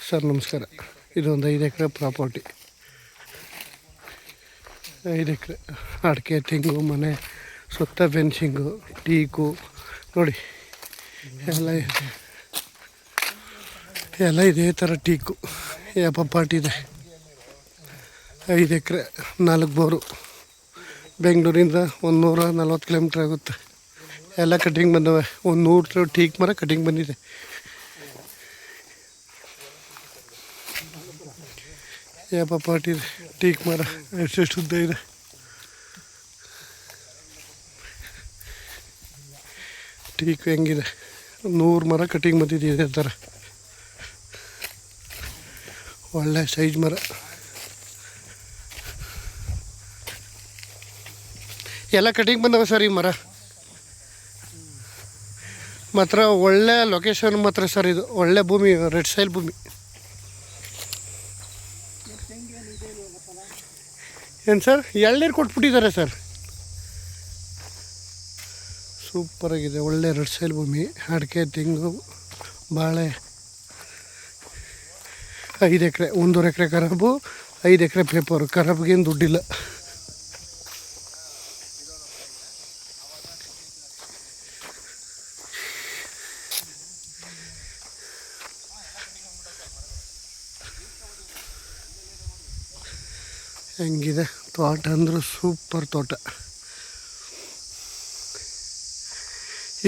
Sir ನಮಸ್ಕಾರ. ಇದೊಂದು 5 ಎಕರೆ property. 5 ಎಕರೆ ಅಡಿಕೆ, ತೆಂಗು, ಮನೆ ಸುತ್ತ ಫೆನ್ಸಿಂಗು, ಟೀಕು ನೋಡಿ ಎಲ್ಲ ಇದೇ ಥರ ಟೀಕು ಪಾಟಿದೆ. 5 ಎಕರೆ 4 ಬೋರು. ಬೆಂಗಳೂರಿಂದ 140 ಕಿಲೋಮೀಟ್ರ್ ಆಗುತ್ತೆ. ಎಲ್ಲ ಕಟಿಂಗ್ ಬಂದವೆ. 100 ಟೀಕ್ ಮರ ಕಟಿಂಗ್ ಬಂದಿದೆ. ಪಾಟಿ ಇದೆ. ಟೀಕ್ ಮರ ಎಷ್ಟೆಷ್ಟು ಉದ್ದ ಇದೆ. ಟೀಕ್ ಹೆಂಗಿದೆ, 100 ಮರ ಕಟಿಂಗ್ ಬಂದಿದೆ ಇದೇ ಥರ. ಒಳ್ಳೆ ಸೈಜ್ ಮರ. ಎಲ್ಲ ಕಟಿಂಗ್ ಬಂದವೆ ಸರ್. ಈ ಮರ ಮಾತ್ರ ಒಳ್ಳೆ ಲೊಕೇಶನ್ ಮಾತ್ರ ಸರ್. ಇದು ಒಳ್ಳೆ ಭೂಮಿ, ರೆಡ್ ಸೈಲ್ ಭೂಮಿ. ಏನು ಸರ್, ಎಳ್ನೀರು ಕೊಟ್ಬಿಟ್ಟಿದ್ದಾರೆ ಸರ್. ಸೂಪರಾಗಿದೆ. ಒಳ್ಳೆ ರೆಡ್ ಸೈಲ್ ಭೂಮಿ. ಅಡಿಕೆ, ತೆಂಗು, ಬಾಳೆ. 5 ಎಕರೆ, 1.5 ಎಕರೆ ಖರಾಬು, 5 ಎಕರೆ ಪೇಪರು. ಖರಾಬ್ಗೇನು ದುಡ್ಡಿಲ್ಲ. ಹೆಂಗಿದೆ ತೋಟ ಅಂದ್ರೆ ಸೂಪರ್ ತೋಟ.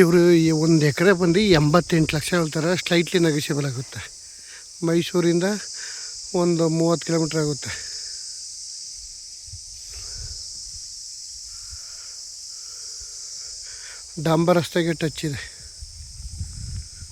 ಇವರು ಈ 1 ಎಕರೆ ಬಂದು 88 ಲಕ್ಷ ಹೇಳ್ತಾರೆ. ಸ್ಲೈಟ್ಲಿ ನೆಗೋಷಿಯಬಲ್ ಆಗುತ್ತೆ. ಮೈಸೂರಿಂದ ಒಂದು 30 ಕಿಲೋಮೀಟ್ರ್ ಆಗುತ್ತೆ. ಡಾಂಬರ್ ರಸ್ತೆಗೆ ಟಚ್ ಇದೆ.